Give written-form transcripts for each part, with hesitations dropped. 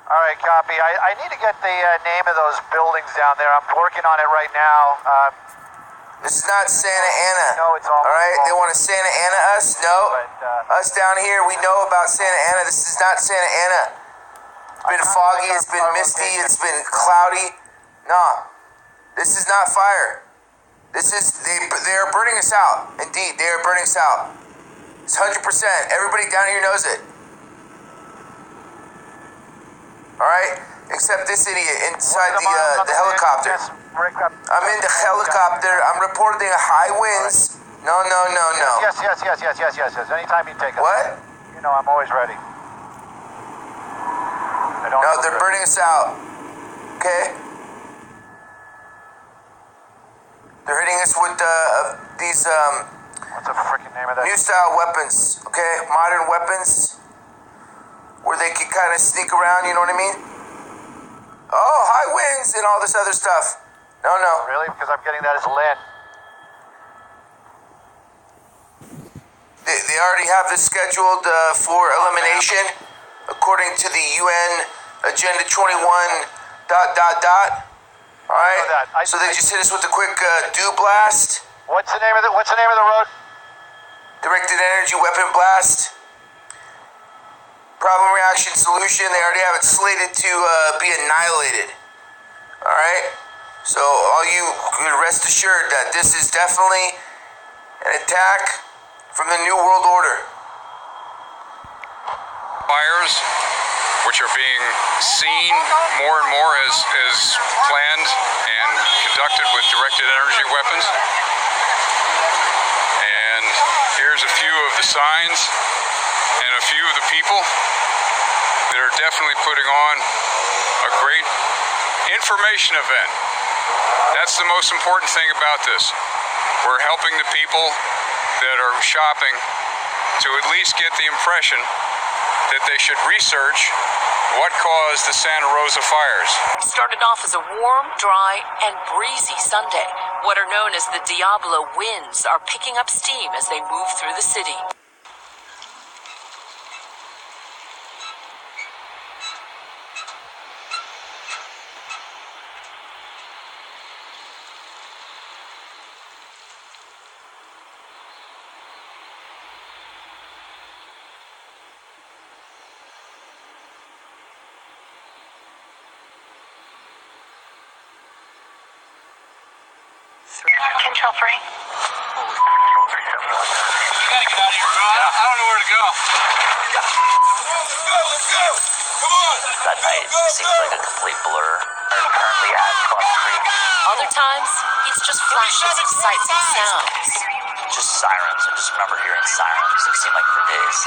All right, copy. I need to get the name of those buildings down there. I'm working on it right now. This is not Santa Ana. No, it's all right? They want to Santa Ana us? No. But, us down here, we know about Santa Ana. This is not Santa Ana. It's been foggy, it's been misty, it's been cloudy. No. This is not fire. This is, they are burning us out. Indeed, they are burning us out. It's 100%. Everybody down here knows it. All right, except this idiot inside the helicopter. I'm in the helicopter. I'm reporting high winds. No. Yes. Anytime you take us. What? You know, I'm always ready. No, they're burning us out. Okay? They're hitting us with these what's the freaking name of that? new style weapons. Okay, modern weapons. Where they can kind of sneak around, you know what I mean? Oh, high winds and all this other stuff. No. Really? Because I'm getting that as Lynn. They already have this scheduled for elimination, according to the UN Agenda 21. All right. So they just hit us with a quick dew blast. What's the name of the road? Directed energy weapon blast. Problem, reaction, solution. They already have it slated to be annihilated. All right? So all you could rest assured that this is definitely an attack from the New World Order. Fires, which are being seen more and more as planned and conducted with directed energy weapons. And here's a few of the signs and a few of the people that are definitely putting on a great information event. That's the most important thing about this. We're helping the people that are shopping to at least get the impression that they should research what caused the Santa Rosa fires. Started off as a warm, dry, and breezy Sunday. What are known as the Diablo winds are picking up steam as they move through the city. Control 3. You gotta get out of here, bro. I don't know where to go. Let's go! Come on! That night seems like a complete blur. I'm currently at Cross Creek. Other times, it's just flashes of sights and sounds. Just sirens. I just remember hearing sirens. It seemed like for days.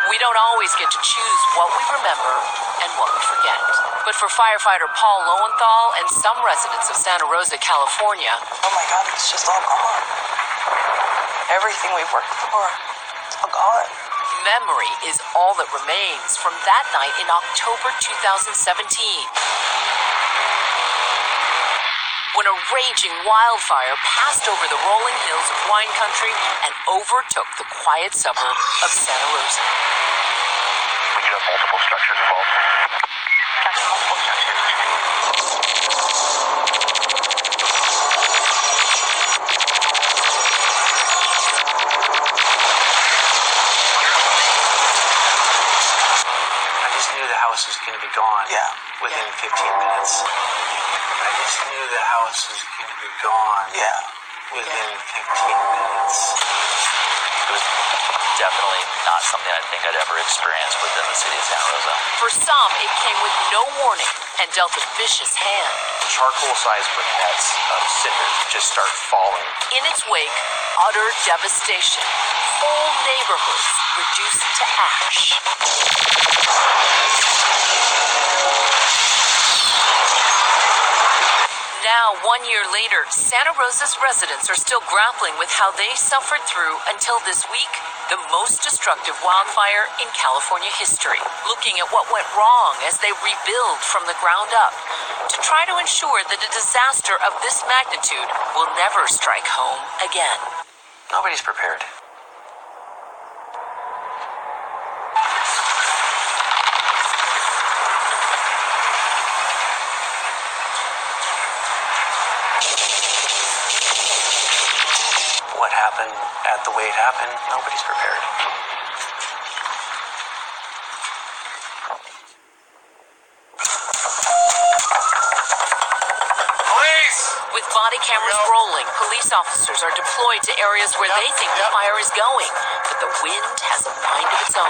We don't always get to choose what we remember and what we forget. But for firefighter Paul Lowenthal and some residents of Santa Rosa, California, oh my God, it's just all gone. Everything we've worked for, it's all gone. memory is all that remains from that night in October 2017. When a raging wildfire passed over the rolling hills of wine country and overtook the quiet suburb of Santa Rosa. We do have multiple structures involved. That's multiple structures. I just knew the house was going to be gone. Yeah. Within 15 minutes. I just knew the house was going to be gone. Yeah. Within 15 minutes. It was definitely not something I think I'd ever experienced within the city of Santa Rosa. For some, it came with no warning and dealt a vicious hand. Charcoal-sized briquettes of cinders just start falling. In its wake, utter devastation. Whole neighborhoods reduced to ash. Now, 1 year later, Santa Rosa's residents are still grappling with how they suffered through, until this week, the most destructive wildfire in California history. Looking at what went wrong as they rebuild from the ground up to try to ensure that a disaster of this magnitude will never strike home again. Nobody's prepared. What happened at the way it happened, nobody's prepared. With body cameras rolling, police officers are deployed to areas where they think the fire is going. But the wind has a mind of its own.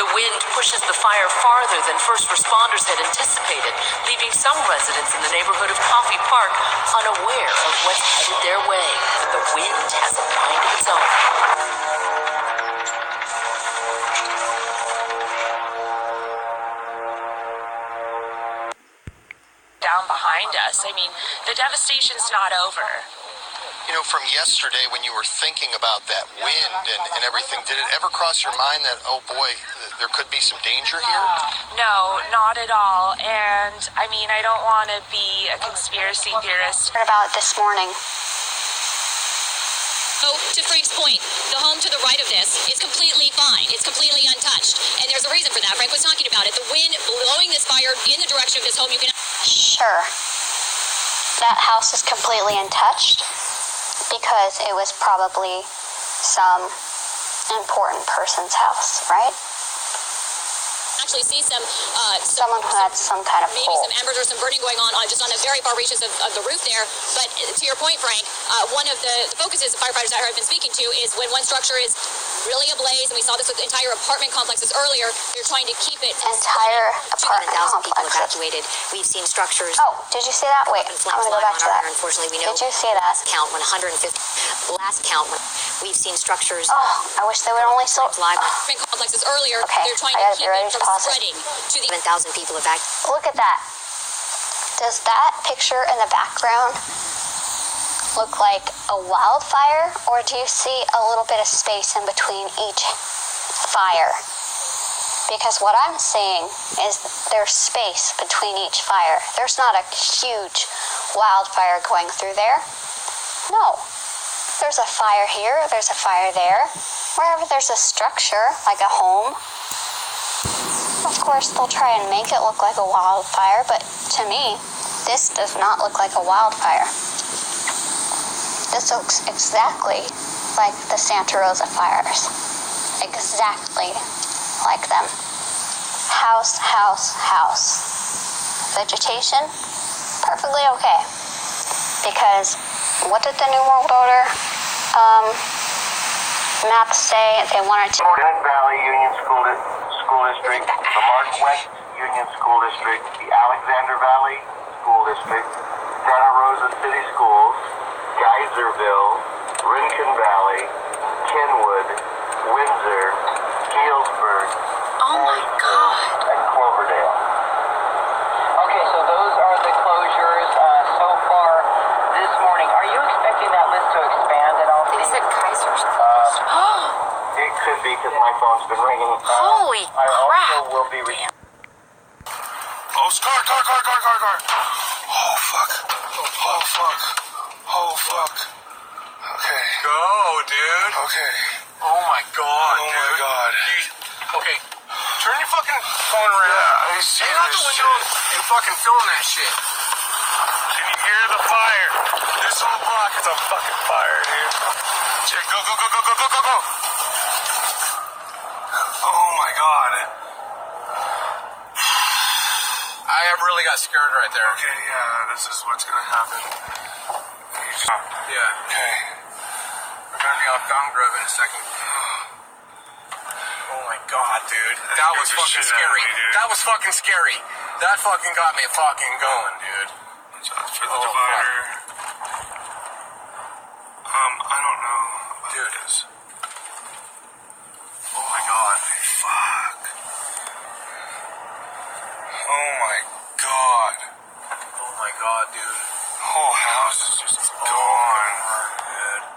The wind pushes the fire farther than first responders had anticipated, leaving some residents in the neighborhood of Coffee Park unaware of what's headed their way. The wind has a mind of its own. Down behind us. I mean, the devastation's not over. You know, from yesterday when you were thinking about that wind and everything, did it ever cross your mind that, oh boy, there could be some danger here? No, not at all. And, I mean, I don't want to be a conspiracy theorist. What about this morning? Oh, to Frank's point, the home to the right of this is completely fine. It's completely untouched. And there's a reason for that. Frank was talking about it. The wind blowing this fire in the direction of this home, you can... Sure. That house is completely untouched because it was probably some important person's house, right? Actually see someone who had some kind of maybe pull. some embers or some burning going on just on the very far reaches of the roof there. But to your point, Frank, one of the focuses the firefighters I have been speaking to is when one structure is really ablaze, and we saw this with entire apartment complexes earlier, they're trying to keep it entire apartment 200,000 people complexes. evacuated. We've seen structures. Oh, did you see that? Wait, I'm going to go back to that. Unfortunately, we know. Did you see that? Last count, we've seen structures. Oh, I wish they would only still... Apartment complexes earlier. Okay, They're trying I to gotta be keep ready it to from pause it. spreading to the 7,000 people evacuated. Look at that. Does that picture in the background look like a wildfire, or do you see a little bit of space in between each fire? Because what I'm seeing is there's space between each fire. There's not a huge wildfire going through there. No. There's a fire here, there's a fire there. Wherever there's a structure, like a home, of course they'll try and make it look like a wildfire, but to me, this does not look like a wildfire. This looks exactly like the Santa Rosa fires. Exactly like them. House, house, house. Vegetation, perfectly okay. Because what did the New World Order maps say? They wanted to... North Valley Union School District, the Mark West Union School District, the Alexander Valley School District, Santa Rosa City Schools, Geyserville, Rincon Valley, Kenwood, Windsor, Healdsburg, Oh my God. and Cloverdale. Okay, so those are the closures so far this morning. Are you expecting that list to expand at all? They said Kaiser's It could be because my phone's been ringing. Holy I also crap. will be... Oh, car. Oh, fuck. Oh, fuck. Okay. Go, dude. Okay. Oh my God, Oh, dude. my God. Okay, turn your fucking phone around. Yeah, I see Hang out this the window and fucking film that shit. Can you hear the fire? This whole block is on fucking fire, dude. Check, go. Oh, my God. I really got scared right there. Okay, yeah, this is what's gonna happen. Yeah. Okay. We're gonna be on Fountain Grove in a second. Oh my God, dude. That was scared the fucking shit out of scary. me, dude. That was fucking scary. That fucking got me fucking going, dude. Just for the Oh, divider. I don't know. Dude. This. Oh my God. Fuck. Oh my god. Oh my god, dude. Whole house is just gone.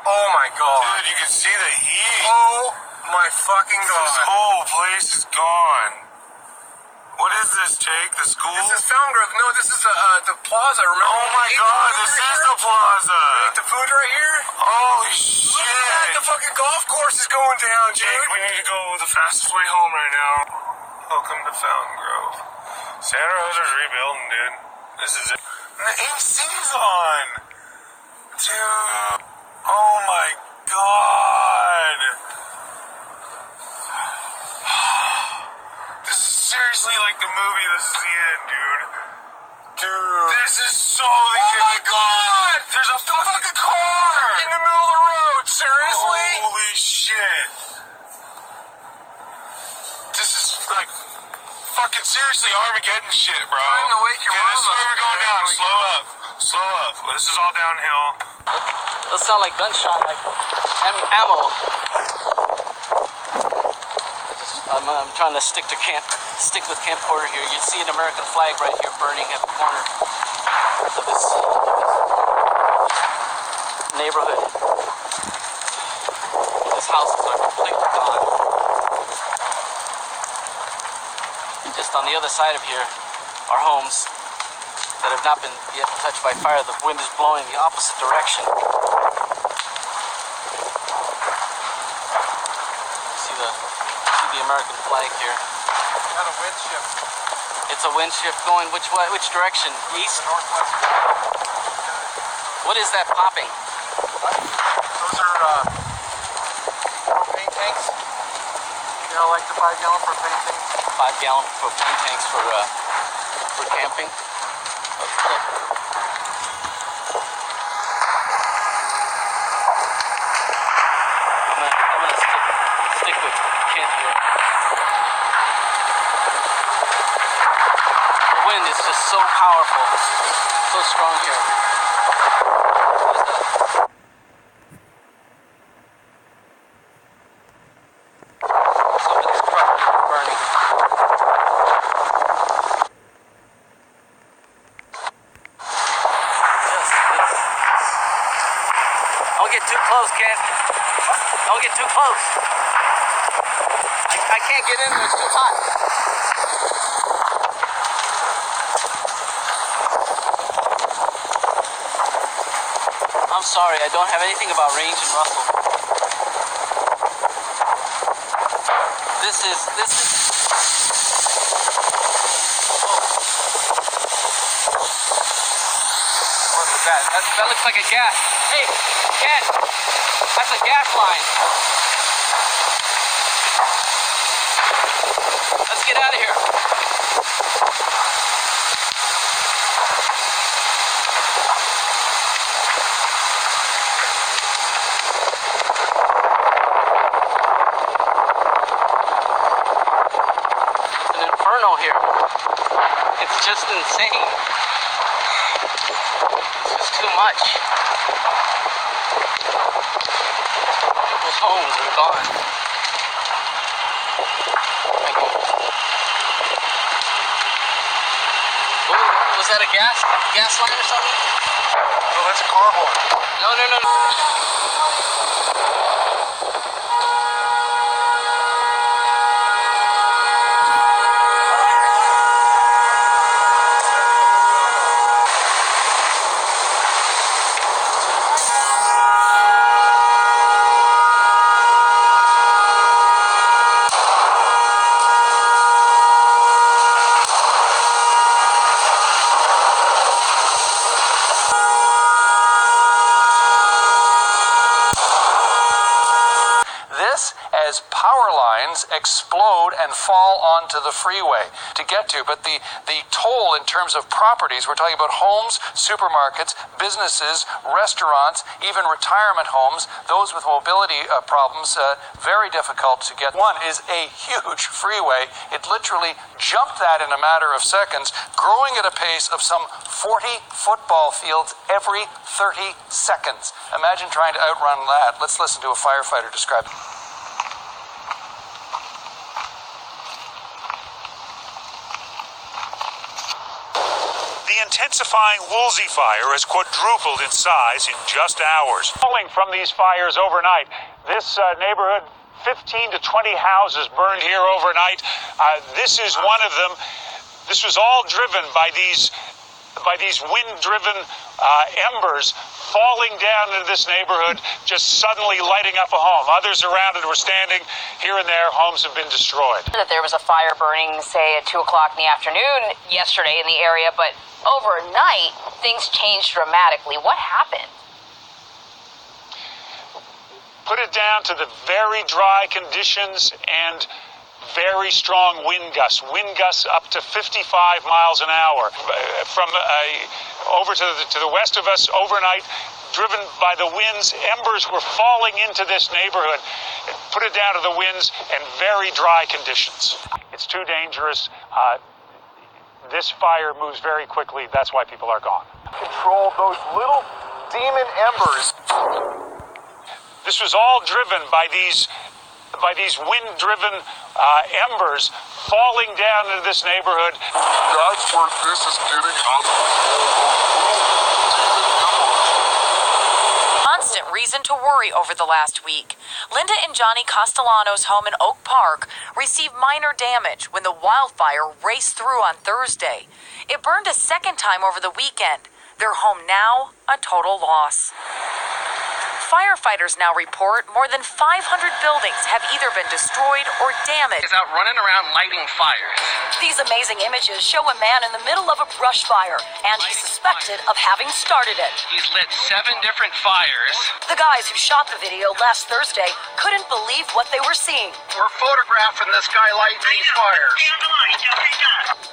Oh my god. Dude, you can see the heat. Oh my fucking god. This whole place is gone. What is this, Jake? The school? This is Fountain Grove. No, this is the plaza. Remember? Oh my god, this is the plaza. The food right here? Holy shit. Look at that. The fucking golf course is going down, dude. Jake, we need to go the fastest way home right now. Welcome to Fountain Grove. Santa Rosa's rebuilding, dude. This is it. And the AC's on. Dude. Oh my god. This is seriously like the movie. This is the end, dude. Dude. This is so the Oh my god. There's a fucking car In the middle of the road. Seriously? Holy shit. This is like fucking seriously Armageddon shit, bro. Trying to wake your Okay, this is mom where up. we're going down. Slow up. Slow up. Well, this is all downhill. Those sound like gunshot, like ammo. I'm trying to stick with Camp Porter here. You see an American flag right here burning at the corner of this neighborhood. These houses are completely gone. Just on the other side of here are homes that have not been yet touched by fire. The wind is blowing the opposite direction. See the American flag here. Got a wind shift. It's a wind shift going which way? Which direction? East? Northwest. What is that popping? Those are propane tanks. You know, like the 5-gallon propane tanks. 5-gallon propane tanks for camping. Okay. I'm gonna stick with Kent here. The wind is just so powerful, so strong here. What is that? Somebody's truck burning. Don't get too close, Kent. Don't get too close. I can't get in there, it's too hot. I'm sorry, I don't have anything about range and Russell. This is what was that? That looks like a gas. Hey, Ken, that's a gas line. Let's get out of here. It's an inferno here. It's just insane. It's just too much. People's homes are gone. Ooh, was that a gas line or something? Oh, that's a car horn. No. As power lines explode and fall onto the freeway to get to. But the toll in terms of properties, we're talking about homes, supermarkets, businesses, restaurants, even retirement homes, those with mobility problems, very difficult to get. One is a huge freeway. It literally jumped that in a matter of seconds, growing at a pace of some 40 football fields every 30 seconds. Imagine trying to outrun that. Let's listen to a firefighter describe it. intensifying Woolsey fire has quadrupled in size in just hours. Falling from these fires overnight, this neighborhood, 15 to 20 houses burned here overnight. This is one of them. This was all driven by these wind-driven embers falling down into this neighborhood, just suddenly lighting up a home. Others around it were standing here and there. Homes have been destroyed. That there was a fire burning, say, at 2 o'clock in the afternoon yesterday in the area, but overnight, things changed dramatically. What happened? Put it down to the very dry conditions and very strong wind gusts up to 55 miles an hour. From over to the west of us overnight, driven by the winds, embers were falling into this neighborhood. Put it down to the winds and very dry conditions. It's too dangerous. This fire moves very quickly. That's why people are gone. Control those little demon embers. This was all driven by these wind-driven embers falling down into this neighborhood. That's where this is getting out of control. Constant reason to worry over the last week. Linda and Johnny Castellano's home in Oak Park received minor damage when the wildfire raced through on Thursday. It burned a second time over the weekend. Their home now a total loss. Firefighters now report more than 500 buildings have either been destroyed or damaged. He's out running around lighting fires. These amazing images show a man in the middle of a brush fire, and he's suspected of having started it. He's lit 7 different fires. The guys who shot the video last Thursday couldn't believe what they were seeing. We're photographing this guy lighting these fires.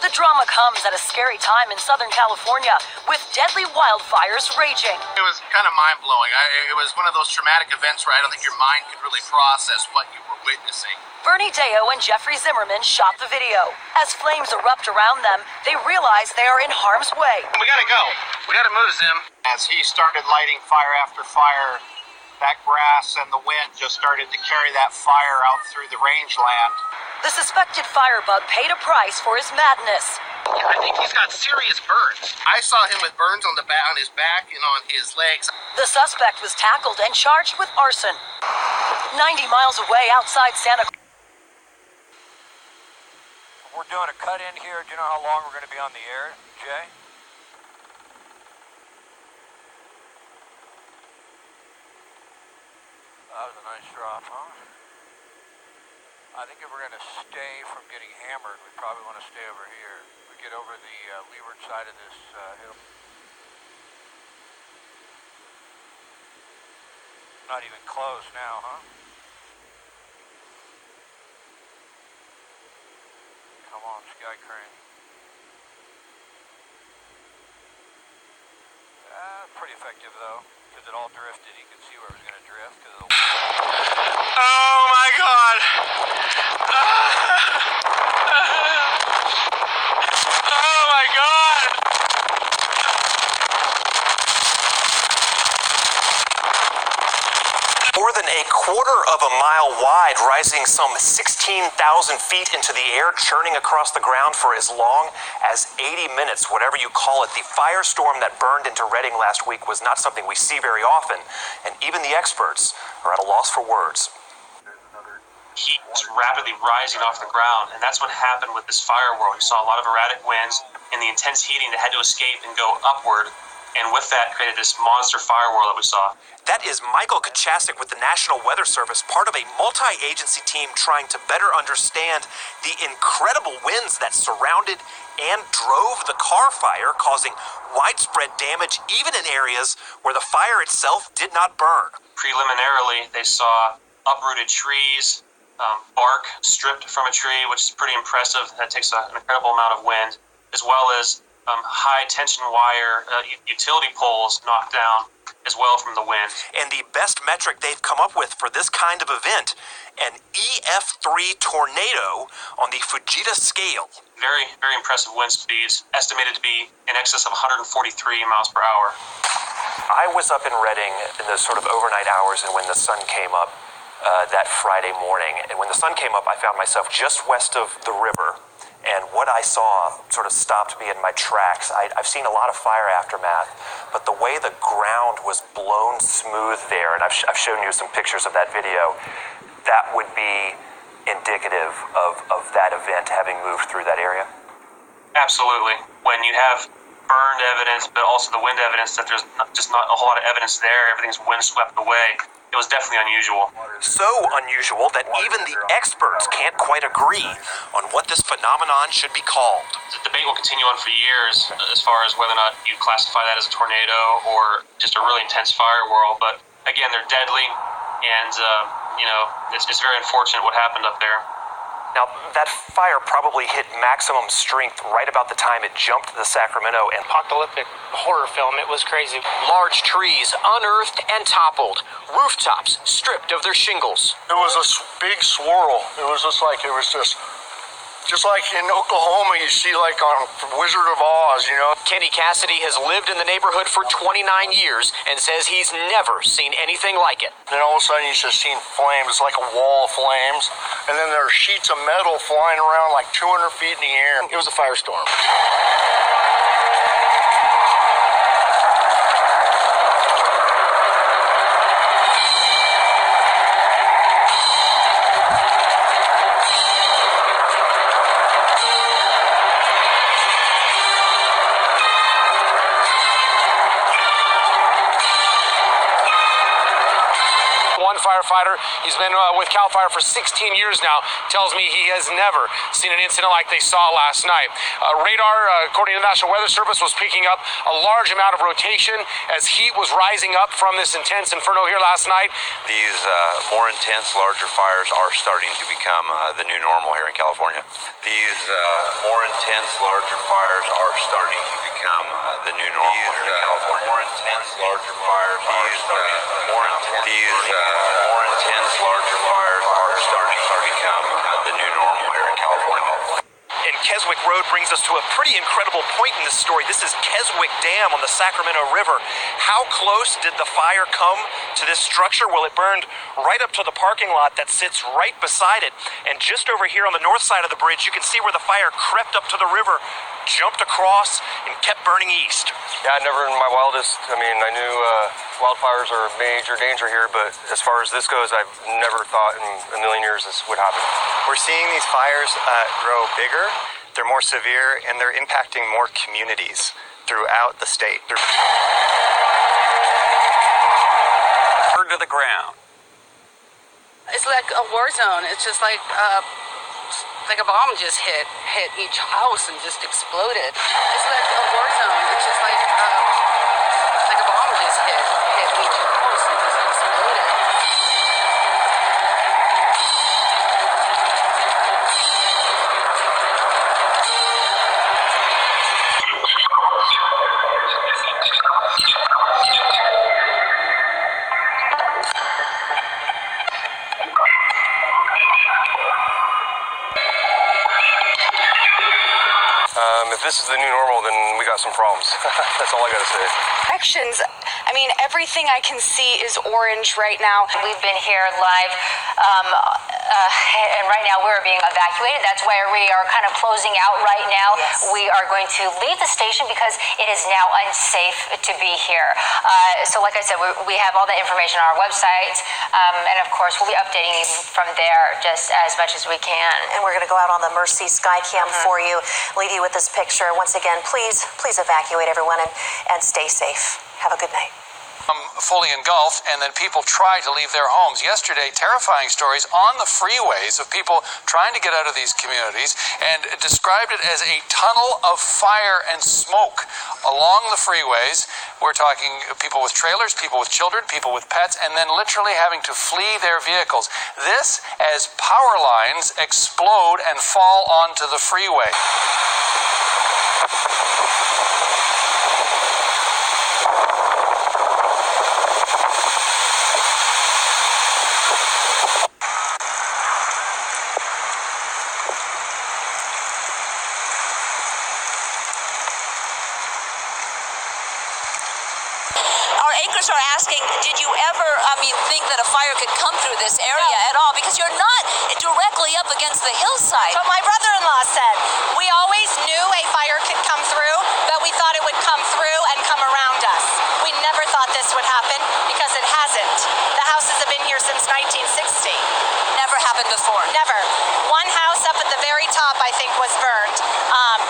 The drama comes at a scary time in Southern California, with deadly wildfires raging. It was kind of mind-blowing. It was one of those traumatic events where I don't think your mind could really process what you were witnessing. Bernie Deo and Jeffrey Zimmerman shot the video. As flames erupt around them, they realize they are in harm's way. We gotta go. We gotta move, Zim. As he started lighting fire after fire, that grass and the wind just started to carry that fire out through the rangeland. The suspected firebug paid a price for his madness. I think he's got serious burns. I saw him with burns on his back and on his legs. The suspect was tackled and charged with arson. 90 miles away outside Santa Cruz. We're doing a cut in here. Do you know how long we're going to be on the air, Jay? That was a nice drop, huh? I think if we're going to stay from getting hammered, we probably want to stay over here. We get over the leeward side of this hill. Not even close now, huh? Come on, Sky Crane. Pretty effective though, because it all drifted. You could see where it was going to drift. Oh my God! Oh my God! More than a quarter of a mile wide, rising some 16,000 feet into the air, churning across the ground for as long as 80 minutes, whatever you call it. The firestorm that burned into Redding last week was not something we see very often, and even the experts are at a loss for words. Heat was rapidly rising off the ground, and that's what happened with this fire whirl. We saw a lot of erratic winds and the intense heating that had to escape and go upward, and with that created this monster fire whirl that we saw. That is Michael Kachasik with the National Weather Service, part of a multi-agency team trying to better understand the incredible winds that surrounded and drove the car fire, causing widespread damage even in areas where the fire itself did not burn. Preliminarily, they saw uprooted trees, bark stripped from a tree, which is pretty impressive. That takes an incredible amount of wind, as well as high tension wire utility poles knocked down as well from the wind. And the best metric they've come up with for this kind of event, an EF3 tornado on the Fujita scale. Very, very impressive wind speeds, estimated to be in excess of 143 miles per hour. I was up in Redding in the sort of overnight hours and when the sun came up that Friday morning. And when the sun came up, I found myself just west of the river. and what I saw sort of stopped me in my tracks. I've seen a lot of fire aftermath, but the way the ground was blown smooth there, and I've shown you some pictures of that video, that would be indicative of that event having moved through that area? Absolutely. When you have burned evidence, but also the wind evidence that there's just not a whole lot of evidence there, everything's windswept away, it was definitely unusual. So unusual that even the experts can't quite agree on what this phenomenon should be called. The debate will continue on for years as far as whether or not you classify that as a tornado or just a really intense fire whirl. But again, they're deadly, and it's very unfortunate what happened up there. Now, that fire probably hit maximum strength right about the time it jumped the Sacramento and apocalyptic horror film. It was crazy. Large trees unearthed and toppled. Rooftops stripped of their shingles. It was a big swirl. It was just like in Oklahoma, you see like on Wizard of Oz, you know. Kenny Cassidy has lived in the neighborhood for 29 years and says he's never seen anything like it. Then all of a sudden he's just seen flames. It's like a wall of flames. And then there are sheets of metal flying around like 200 feet in the air. It was a firestorm. Firefighter, he's been with CAL FIRE for 16 years now, tells me he has never seen an incident like they saw last night. Radar, according to the National Weather Service, was picking up a large amount of rotation as heat was rising up from this intense inferno here last night. These more intense, larger fires are starting to become the new normal here in California. These more intense, larger fires are starting to become the new normal here in California. More intense, larger fires are starting to more intense, larger fires are starting to become the new normal here in California. And Keswick Road brings us to a pretty incredible point in this story. This is Keswick Dam on the Sacramento River. How close did the fire come to this structure? Well, it burned right up to the parking lot that sits right beside it. And just over here on the north side of the bridge, you can see where the fire crept up to the river, jumped across, and kept burning east. Yeah, never in my wildest, I knew wildfires are a major danger here, but as far as this goes, I've never thought in a million years this would happen. We're seeing these fires grow bigger, they're more severe, and they're impacting more communities throughout the state. Burned to the ground. It's like a war zone. It's just like a bomb just hit each house and just exploded. It's like a war zone. It's just like a bomb just hit each house and just exploded. If this is the new normal, then we got some problems. That's all I gotta say. Directions. Everything I can see is orange right now. We've been here live, and right now we're being evacuated. That's why we are kind of closing out right now. Yes. We are going to leave the station because it is now unsafe to be here. So like I said, we have all the information on our website, and of course we'll be updating you from there just as much as we can. And we're going to go out on the Mercy Skycam for you, leave you with this picture. Once again, please evacuate everyone and stay safe. Have a good night. Fully engulfed, and then people try to leave their homes. Yesterday, terrifying stories on the freeways of people trying to get out of these communities, and described it as a tunnel of fire and smoke along the freeways. We're talking people with trailers, people with children, people with pets, and then literally having to flee their vehicles. This as power lines explode and fall onto the freeway. Our anchors are asking, did you ever, think that a fire could come through this area at all? Because you're not directly up against the hillside. But my brother-in-law said, we always knew a fire could come through, but we thought it would come through and come around us. We never thought this would happen because it hasn't. The houses have been here since 1960. Never happened before. Never. One house up at the very top, I think, was burned.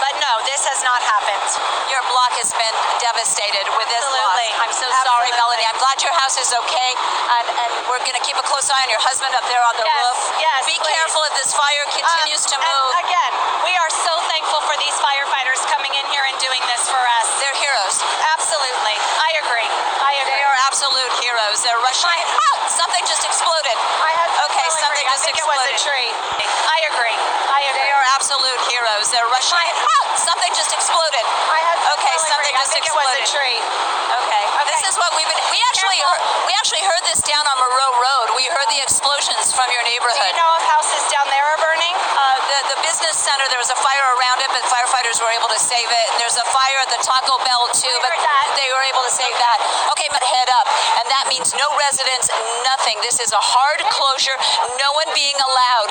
But no, this has not happened. Your block has been devastated with this Absolutely. loss. I'm so sorry, Melanie. I'm glad your house is okay, and we're going to keep a close eye on your husband up there on the roof. Yes, Be please. careful if this fire continues to move. And again, we are so thankful for these firefighters coming in here and doing this for us. They're heroes. Absolutely. I agree. They are absolute heroes. They're rushing. Something just exploded. Okay, something just exploded. I think exploded. it was a tree. I agree. They are absolute heroes. They're rushing. Something just exploded. Okay, something just exploded. I think it exploded. was a tree. Okay. This is what we've been. We actually heard this down on Moreau Road. We heard the explosions from your neighborhood. Do you know if houses down there are burning? The business center, there was a fire around it, but firefighters were able to save it. There's a fire at the Taco Bell too, but they were able to save that. Okay, but head up, and that means no residents, nothing. This is a hard closure. No one being allowed.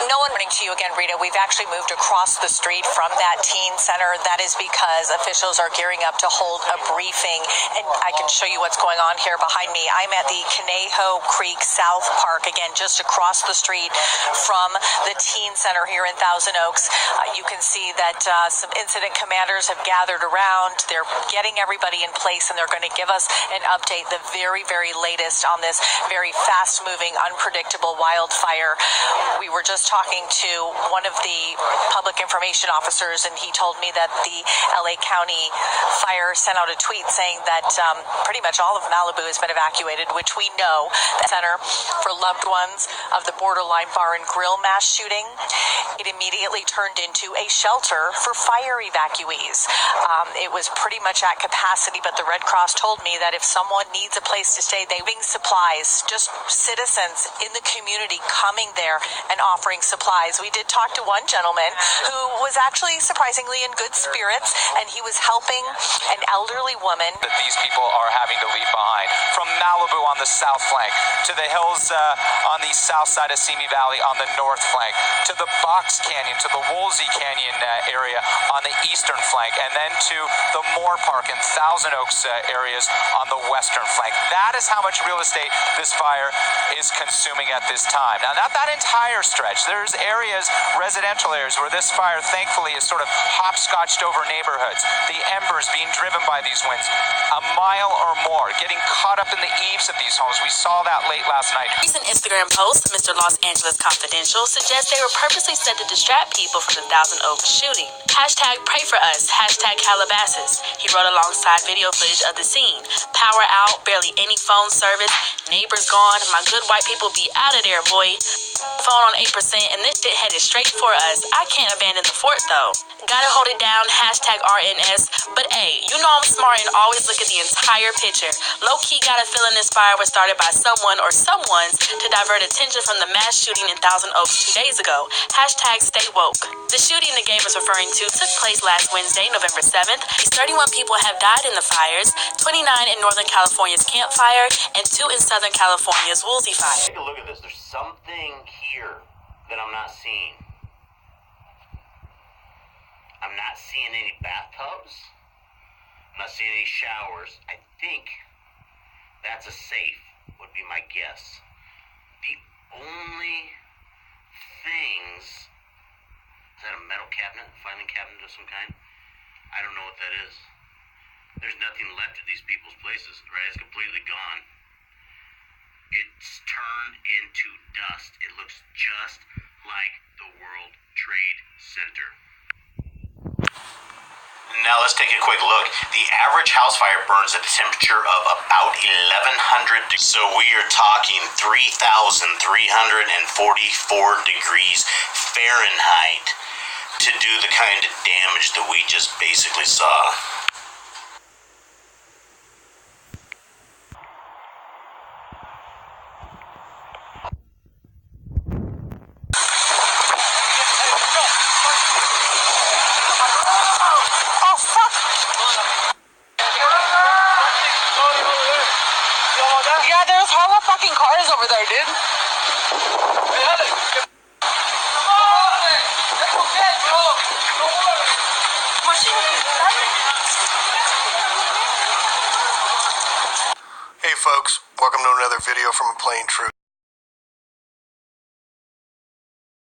No one. Morning to you again, Rita. We've actually moved across the street from that teen center. That is because officials are gearing up to hold a briefing, and I can show you what's going on here behind me. I'm at the Conejo Creek South Park, again, just across the street from the teen center here in Thousand Oaks. You can see that some incident commanders have gathered around. They're getting everybody in place, and they're going to give us an update, the very, very latest on this very fast-moving, unpredictable wildfire. We were just talking to one of the public information officers, and he told me that the LA County Fire sent out a tweet saying that pretty much all of Malibu has been evacuated, which we know. The Center for Loved Ones of the Borderline Bar and Grill mass shooting, it immediately turned into a shelter for fire evacuees. It was pretty much at capacity, but the Red Cross told me that if someone needs a place to stay, they bring supplies, just citizens in the community coming there and offering supplies. We did talk to one gentleman who was actually surprisingly in good spirits, and he was helping an elderly woman. That these people are having to leave behind. From Malibu on the south flank, to the hills on the south side of Simi Valley on the north flank, to the Box Canyon, to the Woolsey Canyon area on the eastern flank, and then to the Moore Park and Thousand Oaks areas on the western flank. That is how much real estate this fire is consuming at this time. Now, not that entire stretch. There's areas, residential areas, where this fire thankfully is sort of hopscotched over neighborhoods. The embers being driven by these winds a mile or more, getting caught up in the eaves of these homes. We saw that late last night. Recent Instagram post, Mr. Los Angeles Confidential, suggests they were purposely set to distract people from the Thousand Oaks shooting. Hashtag pray for us, hashtag Calabasas. He wrote alongside video footage of the scene. Power out, barely any phone service, neighbors gone, my good white people be out of there, boy. Phone on 8%, and this shit headed straight for us. I can't abandon the fort, though. Gotta hold it down, hashtag RNS. But hey, you know I'm smart and always look at the entire picture. Low-key got a feeling this fire was started by someone or someones to divert attention from the mass shooting in Thousand Oaks 2 days ago. Hashtag stay woke. The shooting the game is referring to took place last Wednesday, November 7th. 31 people have died in the fires, 29 in Northern California's Camp Fire, and 2 in Southern California's Woolsey Fire. Take a look at this. There's something here that I'm not seeing. I'm not seeing any bathtubs. I'm not seeing any showers. I think that's a safe, would be my guess. The only things... Is that a metal cabinet? A filing cabinet of some kind? I don't know what that is. There's nothing left of these people's places, right? It's completely gone. It's turned into dust. It looks just like the World Trade Center. Now let's take a quick look. The average house fire burns at a temperature of about 1100 degrees. So we are talking 3,344 degrees Fahrenheit to do the kind of damage that we just basically saw. over there, dude. Hey folks, welcome to another video from A Plain Truth.